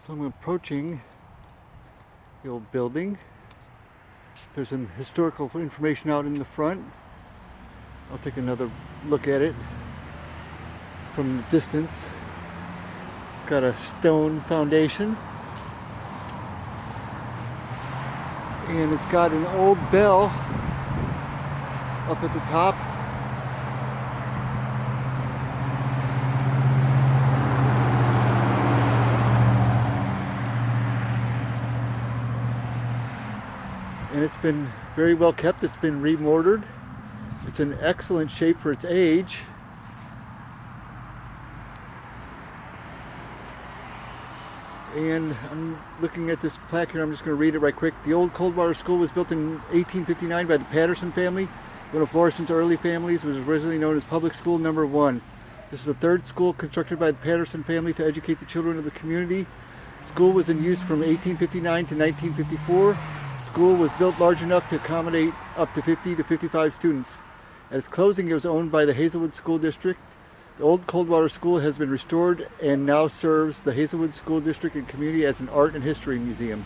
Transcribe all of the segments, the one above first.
So I'm approaching the old building. There's some historical information out in the front. I'll take another look at it from the distance. It's got a stone foundation. And it's got an old bell up at the top. And it's been very well kept. It's been remortared. It's in excellent shape for its age. And I'm looking at this plaque here. I'm just going to read it right quick. The old Coldwater School was built in 1859 by the Patterson family, one of Floreston's early families. It was originally known as Public School Number 1. This is the third school constructed by the Patterson family to educate the children of the community. The school was in use from 1859 to 1954. The school was built large enough to accommodate up to 50 to 55 students. At its closing, it was owned by the Hazelwood School District. The old Coldwater School has been restored and now serves the Hazelwood School District and community as an art and history museum.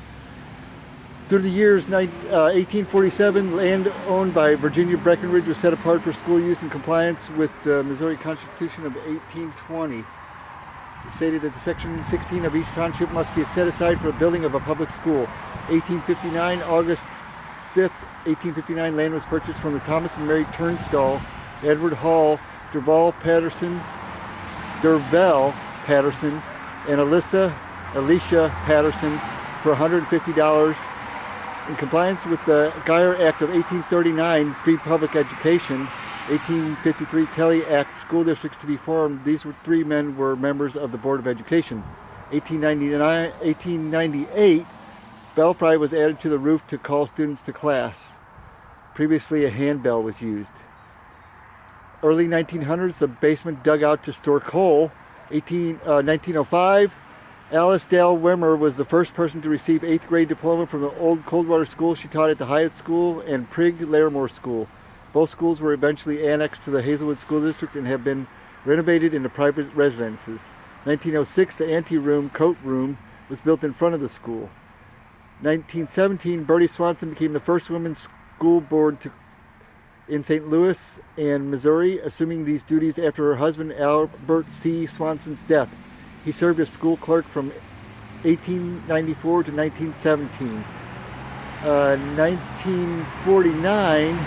Through the years 1847, land owned by Virginia Breckenridge was set apart for school use in compliance with the Missouri Constitution of 1820. It stated that the section 16 of each township must be set aside for the building of a public school. 1859, August 5th, 1859, land was purchased from the Thomas and Mary Turnstall, Edward Hall, Dervell Patterson, and Alicia Patterson for $150. In compliance with the Geyer Act of 1839, Free Public Education, 1853 Kelly Act school districts to be formed. These three men were members of the Board of Education. 1898, belfry was added to the roof to call students to class. Previously, a handbell was used. Early 1900s, the basement dug out to store coal. 1905, Alice Dale Wimmer was the first person to receive 8th grade diploma from the old Coldwater School. She taught at the Hyatt School and Prigg Larimore School. Both schools were eventually annexed to the Hazelwood School District and have been renovated into private residences. 1906, the anteroom, coat room, was built in front of the school. 1917, Bertie Swanson became the first women's school board in St. Louis and Missouri, assuming these duties after her husband Albert C. Swanson's death. He served as school clerk from 1894 to 1917. 1949,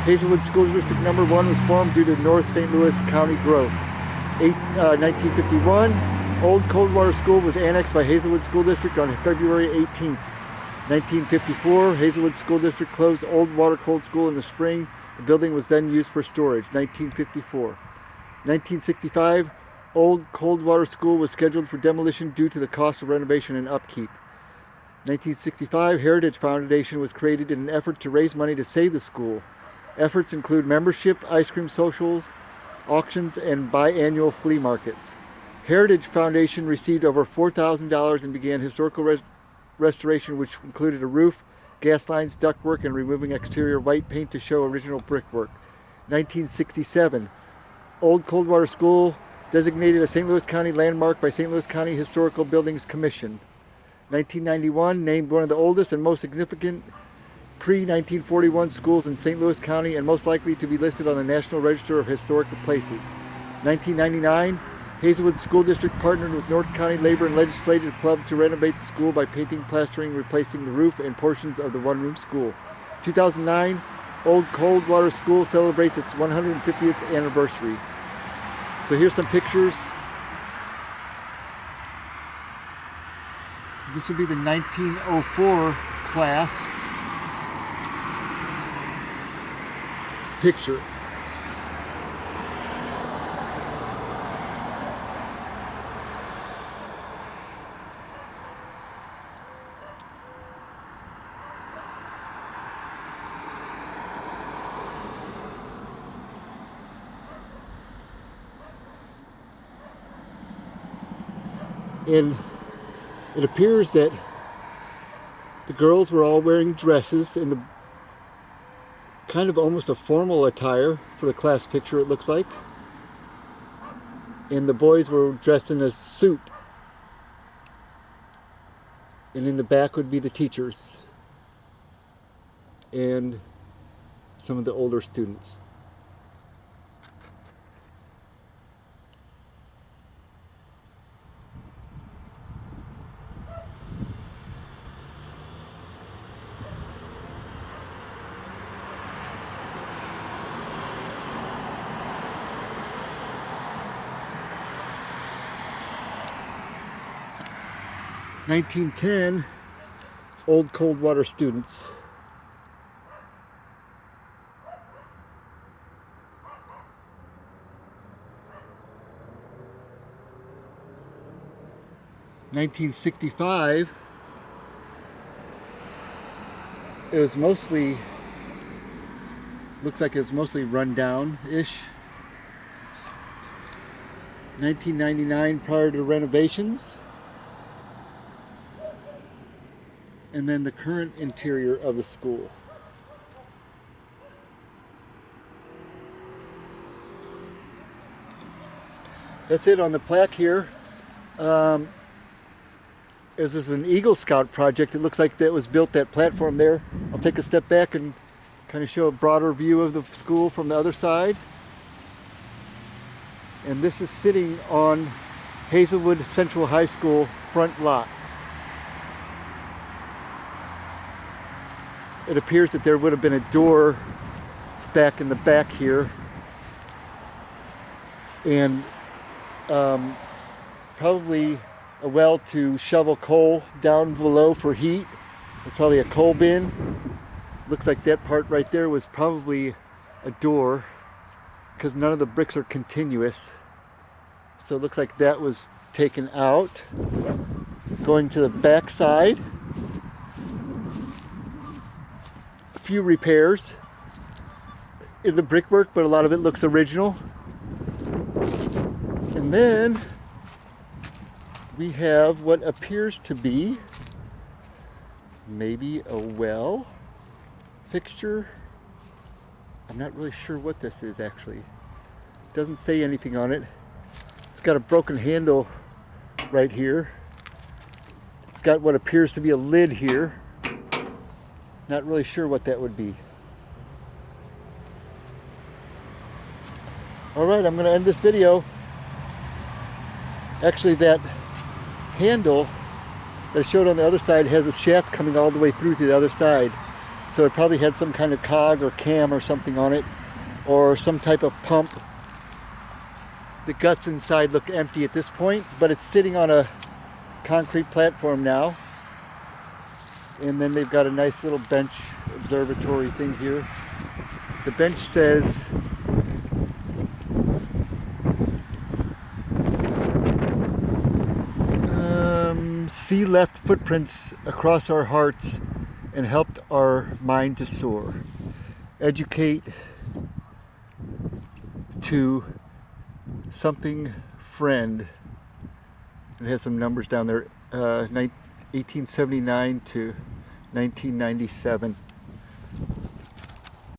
Hazelwood School District Number 1 was formed due to North St. Louis County growth. 1951, Old Coldwater School was annexed by Hazelwood School District on February 18th. 1954, Hazelwood School District closed Old Water Cold School in the spring. The building was then used for storage. 1954. 1965, Old Coldwater School was scheduled for demolition due to the cost of renovation and upkeep. 1965, Heritage Foundation was created in an effort to raise money to save the school. Efforts include membership, ice cream socials, auctions, and biannual flea markets. Heritage Foundation received over $4,000 and began historical restoration, which included a roof, gas lines, ductwork, and removing exterior white paint to show original brickwork. 1967, Old Coldwater School designated a St. Louis County landmark by St. Louis County Historical Buildings Commission. 1991, named one of the oldest and most significant pre-1941 schools in St. Louis County and most likely to be listed on the National Register of Historic Places. 1999, Hazelwood School District partnered with North County Labor and Legislative Club to renovate the school by painting, plastering, replacing the roof and portions of the one-room school. 2009, Old Coldwater School celebrates its 150th anniversary. So here's some pictures. This would be the 1904 class picture. And it appears that the girls were all wearing dresses in the kind of almost a formal attire for the class picture, it looks like. And the boys were dressed in a suit. And in the back would be the teachers and some of the older students. (1910) Old Coldwater students. (1965) it was mostly, looks like it was mostly run down-ish. 1999, prior to renovations. And then the current interior of the school. That's it on the plaque here. This is an Eagle Scout project. It looks like that was built, that platform there. I'll take a step back and kind of show a broader view of the school from the other side. And this is sitting on Hazelwood Central High School front lot. It appears that there would have been a door back in the back here, and probably a well to shovel coal down below for heat. It's probably a coal bin. Looks like that part right there was probably a door, because none of the bricks are continuous. So it looks like that was taken out. Going to the back side, a few repairs in the brickwork, but a lot of it looks original. And then we have what appears to be maybe a well fixture. I'm not really sure what this is actually. It doesn't say anything on it. It's got a broken handle right here. It's got what appears to be a lid here. Not really sure what that would be. Alright, I'm going to end this video. Actually, that handle that I showed on the other side has a shaft coming all the way through to the other side. So it probably had some kind of cog or cam or something on it, or some type of pump. The guts inside look empty at this point, but it's sitting on a concrete platform now. And then they've got a nice little bench observatory thing here. The bench says "See left footprints across our hearts and helped our mind to soar. Educate to something friend." It has some numbers down there. 1879 to 1997.